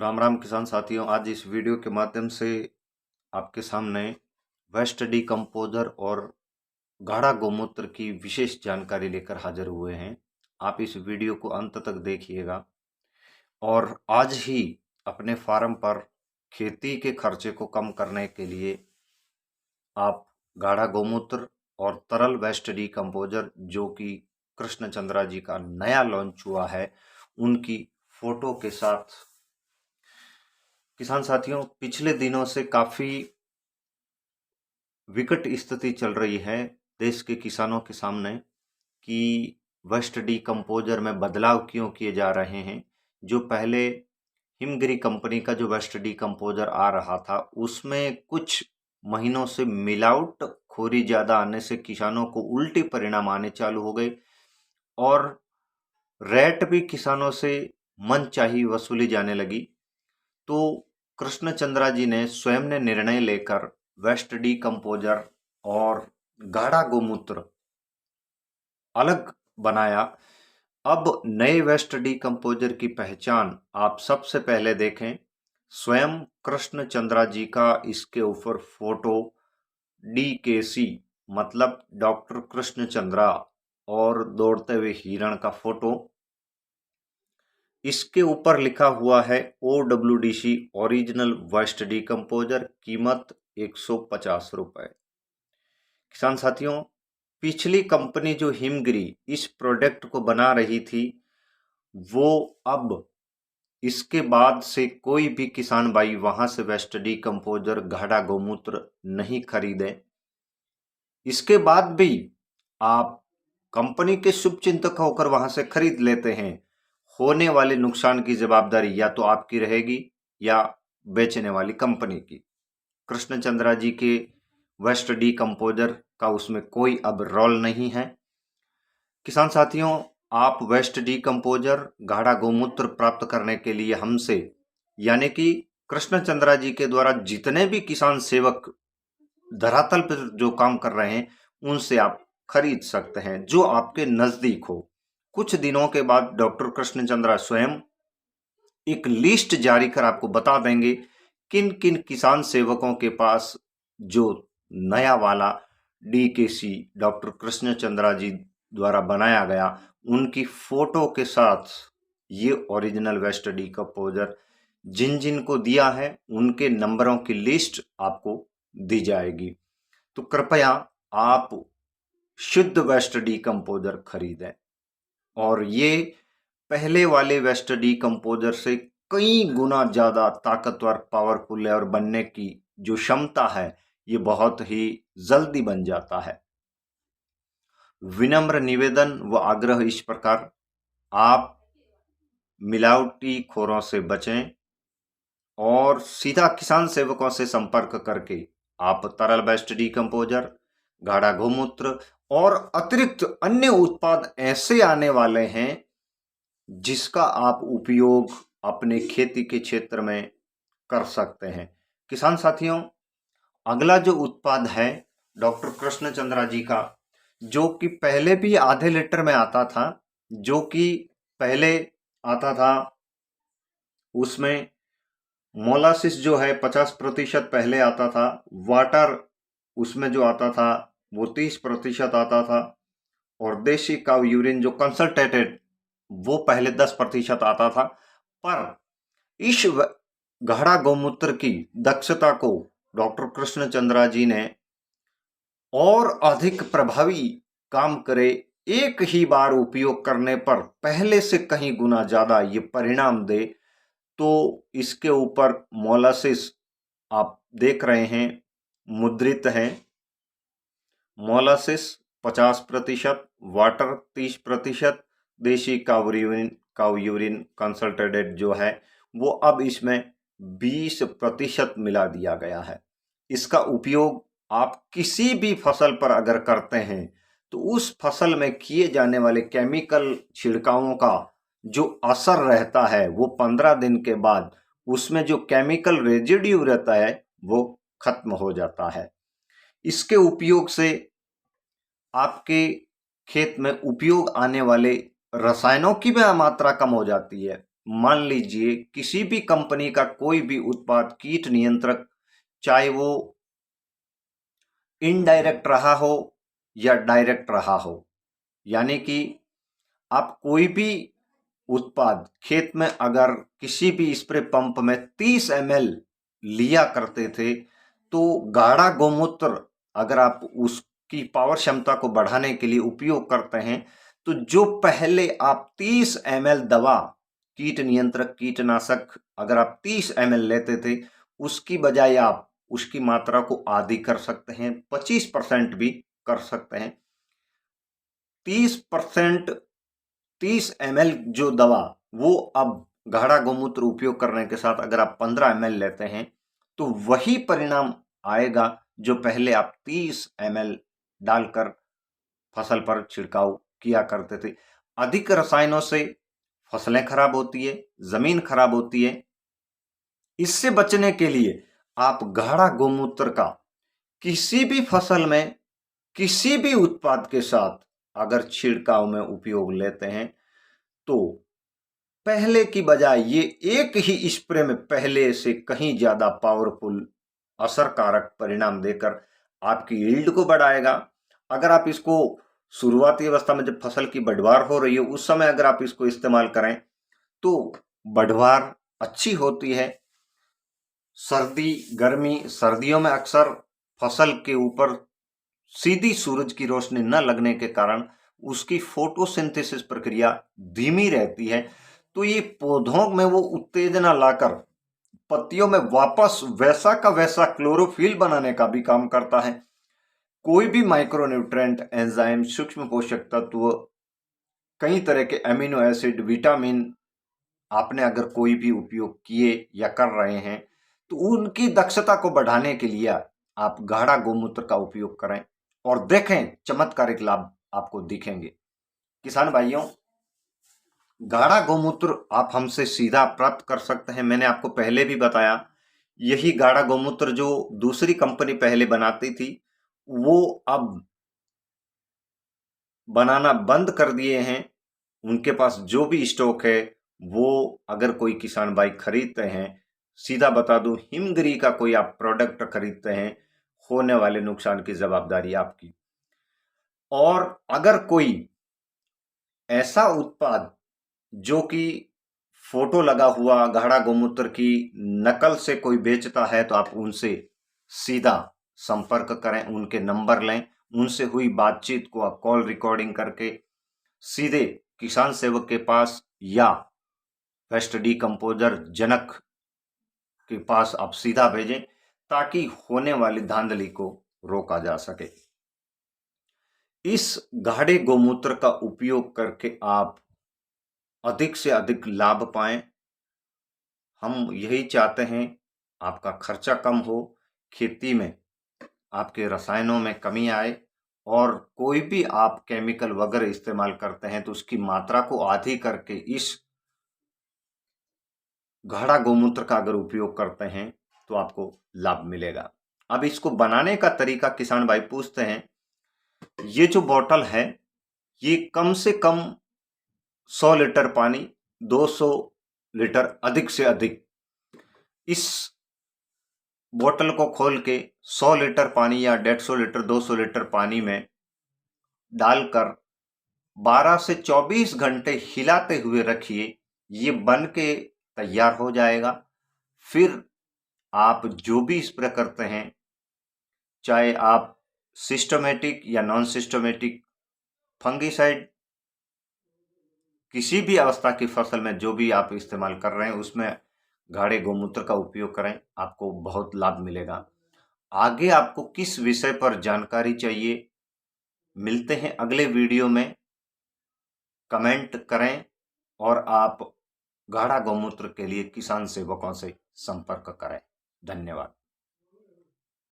राम राम किसान साथियों, आज इस वीडियो के माध्यम से आपके सामने वेस्ट डीकम्पोजर और गाढ़ा गौमूत्र की विशेष जानकारी लेकर हाजिर हुए हैं। आप इस वीडियो को अंत तक देखिएगा और आज ही अपने फार्म पर खेती के खर्चे को कम करने के लिए आप गाढ़ा गौमूत्र और तरल वेस्ट डीकम्पोजर जो कि कृष्ण चंद्रा जी का नया लॉन्च हुआ है, उनकी फोटो के साथ। किसान साथियों, पिछले दिनों से काफी विकट स्थिति चल रही है देश के किसानों के सामने कि वेस्ट डीकम्पोजर में बदलाव क्यों किए जा रहे हैं। जो पहले हिमगिरी कंपनी का जो वेस्ट डीकम्पोजर आ रहा था, उसमें कुछ महीनों से मिलावट खोरी ज्यादा आने से किसानों को उल्टे परिणाम आने चालू हो गए और रेट भी किसानों से मनचाही वसूली जाने लगी। तो कृष्ण चंद्रा जी ने स्वयं ने निर्णय लेकर वेस्ट डीकम्पोजर और गाढ़ा गौमूत्र अलग बनाया। अब नए वेस्ट डीकम्पोजर की पहचान आप सबसे पहले देखें, स्वयं कृष्ण चंद्रा जी का इसके ऊपर फोटो DKC मतलब डॉक्टर कृष्ण चंद्रा और दौड़ते हुए हिरण का फोटो, इसके ऊपर लिखा हुआ है OWDC ओरिजिनल वेस्ट डीकम्पोजर, कीमत 150 रुपए। किसान साथियों, पिछली कंपनी जो हिमगिरी इस प्रोडक्ट को बना रही थी, वो अब इसके बाद से कोई भी किसान भाई वहां से वेस्ट डीकम्पोजर गाढ़ा गौमूत्र नहीं खरीदे। इसके बाद भी आप कंपनी के शुभचिंतक होकर वहां से खरीद लेते हैं, होने वाले नुकसान की जवाबदारी या तो आपकी रहेगी या बेचने वाली कंपनी की। कृष्ण चंद्रा जी के वेस्ट डीकम्पोजर का उसमें कोई अब रोल नहीं है। किसान साथियों, आप वेस्ट डीकम्पोजर गाढ़ा गौमूत्र प्राप्त करने के लिए हमसे यानी कि कृष्ण चंद्रा जी के द्वारा जितने भी किसान सेवक धरातल पर जो काम कर रहे हैं, उनसे आप खरीद सकते हैं जो आपके नजदीक हो। कुछ दिनों के बाद डॉक्टर कृष्ण चंद्रा स्वयं एक लिस्ट जारी कर आपको बता देंगे किन किन किसान सेवकों के पास जो नया वाला DKC डॉक्टर कृष्ण चंद्रा जी द्वारा बनाया गया, उनकी फोटो के साथ ये ओरिजिनल वेस्ट डीकम्पोजर जिन जिन को दिया है, उनके नंबरों की लिस्ट आपको दी जाएगी। तो कृपया आप शुद्ध वेस्ट डीकम्पोजर खरीदें और ये पहले वाले वेस्ट डीकम्पोजर से कई गुना ज्यादा ताकतवर, पावरफुल है और बनने की जो क्षमता है ये बहुत ही जल्दी बन जाता है। विनम्र निवेदन व आग्रह इस प्रकार, आप मिलावटी खोरों से बचें और सीधा किसान सेवकों से संपर्क करके आप तरल वेस्ट डीकम्पोजर, गाढ़ा गौमूत्र और अतिरिक्त अन्य उत्पाद ऐसे आने वाले हैं जिसका आप उपयोग अपने खेती के क्षेत्र में कर सकते हैं। किसान साथियों, अगला जो उत्पाद है डॉक्टर कृष्ण चंद्रा जी का, जो कि पहले भी आधे लीटर में आता था, जो कि पहले आता था उसमें मोलासिस जो है 50% पहले आता था, वाटर उसमें जो आता था वो 30% आता था और देशी काव यूरिन जो कंसल्टेटेड वो पहले 10% आता था। पर इस गाढ़ा गौमूत्र की दक्षता को डॉक्टर कृष्ण चंद्रा जी ने और अधिक प्रभावी काम करे, एक ही बार उपयोग करने पर पहले से कहीं गुना ज्यादा ये परिणाम दे। तो इसके ऊपर मोलासिस आप देख रहे हैं मुद्रित है, मोलासिस 50%, वाटर 30%, देशी काव यूरिन कंसल्टेटेड जो है वो अब इसमें 20% मिला दिया गया है। इसका उपयोग आप किसी भी फसल पर अगर करते हैं तो उस फसल में किए जाने वाले केमिकल छिड़कावों का जो असर रहता है वो 15 दिन के बाद उसमें जो केमिकल रेजिड्यू रहता है वो खत्म हो जाता है। इसके उपयोग से आपके खेत में उपयोग आने वाले रसायनों की भी मात्रा कम हो जाती है मान लीजिए किसी भी कंपनी का कोई भी उत्पाद कीट नियंत्रक, चाहे वो इनडायरेक्ट रहा हो या डायरेक्ट रहा हो, यानी कि आप कोई भी उत्पाद खेत में अगर किसी भी स्प्रे पंप में 30 ml लिया करते थे, तो गाढ़ा गोमूत्र अगर आप उसकी पावर क्षमता को बढ़ाने के लिए उपयोग करते हैं, तो जो पहले आप 30 ml दवा कीट नियंत्रक कीटनाशक अगर आप 30 ml लेते थे, उसकी बजाय आप उसकी मात्रा को आधी कर सकते हैं, 25% भी कर सकते हैं। 30% 30 ml जो दवा वो अब गाढ़ा गोमूत्र उपयोग करने के साथ अगर आप 15 ml लेते हैं, तो वही परिणाम आएगा जो पहले आप 30 ml डालकर फसल पर छिड़काव किया करते थे। अधिक रसायनों से फसलें खराब होती है, जमीन खराब होती है। इससे बचने के लिए आप गाढ़ा गोमूत्र का किसी भी फसल में किसी भी उत्पाद के साथ अगर छिड़काव में उपयोग लेते हैं, तो पहले की बजाय ये एक ही स्प्रे में पहले से कहीं ज्यादा पावरफुल असरकारक परिणाम देकर आपकी यील्ड को बढ़ाएगा। अगर आप इसको शुरुआती अवस्था में जब फसल की बढ़वार हो रही है उस समय अगर आप इसको इस्तेमाल करें तो बढ़वार अच्छी होती है। सर्दी गर्मी, सर्दियों में अक्सर फसल के ऊपर सीधी सूरज की रोशनी न लगने के कारण उसकी फोटोसिंथेसिस प्रक्रिया धीमी रहती है, तो ये पौधों में वो उत्तेजना लाकर पत्तियों में वापस वैसा का वैसा क्लोरोफिल बनाने का भी काम करता है। कोई भी माइक्रोन्यूट्रेंट, एंजाइम, सूक्ष्म पोषक तत्व, कई तरह के एमिनो एसिड, विटामिन आपने अगर कोई भी उपयोग किए या कर रहे हैं, तो उनकी दक्षता को बढ़ाने के लिए आप गाढ़ा गोमूत्र का उपयोग करें और देखें चमत्कारिक लाभ आपको दिखेंगे। किसान भाइयों, गाढ़ा गोमूत्र आप हमसे सीधा प्राप्त कर सकते हैं। मैंने आपको पहले भी बताया, यही गाढ़ा गोमूत्र जो दूसरी कंपनी पहले बनाती थी वो अब बनाना बंद कर दिए हैं। उनके पास जो भी स्टॉक है वो अगर कोई किसान भाई खरीदते हैं, सीधा बता दूं, हिमगिरी का कोई आप प्रोडक्ट खरीदते हैं, होने वाले नुकसान की जवाबदारी आपकी। और अगर कोई ऐसा उत्पाद जो कि फोटो लगा हुआ गाढ़ा गोमूत्र की नकल से कोई बेचता है, तो आप उनसे सीधा संपर्क करें, उनके नंबर लें, उनसे हुई बातचीत को आप कॉल रिकॉर्डिंग करके सीधे किसान सेवक के पास या वेस्ट डीकंपोजर जनक के पास आप सीधा भेजें, ताकि होने वाली धांधली को रोका जा सके। इस गाढ़े गोमूत्र का उपयोग करके आप अधिक से अधिक लाभ पाएं। हम यही चाहते हैं, आपका खर्चा कम हो, खेती में आपके रसायनों में कमी आए, और कोई भी आप केमिकल वगैरह इस्तेमाल करते हैं तो उसकी मात्रा को आधी करके इस गाढ़ा गोमूत्र का अगर उपयोग करते हैं तो आपको लाभ मिलेगा। अब इसको बनाने का तरीका किसान भाई पूछते हैं। ये जो बोतल है ये कम से कम 100 लीटर पानी, 200 लीटर अधिक से अधिक, इस बोतल को खोल के 100 लीटर पानी या 150 लीटर 200 लीटर पानी में डालकर 12 से 24 घंटे हिलाते हुए रखिए। ये बन के तैयार हो जाएगा। फिर आप जो भी स्प्रे करते हैं, चाहे आप सिस्टमेटिक या नॉन सिस्टमेटिक फंगिसाइड, किसी भी अवस्था की फसल में जो भी आप इस्तेमाल कर रहे हैं उसमें गाढ़े गोमूत्र का उपयोग करें, आपको बहुत लाभ मिलेगा। आगे आपको किस विषय पर जानकारी चाहिए, मिलते हैं अगले वीडियो में। कमेंट करें और आप गाढ़ा गोमूत्र के लिए किसान सेवकों से संपर्क करें। धन्यवाद।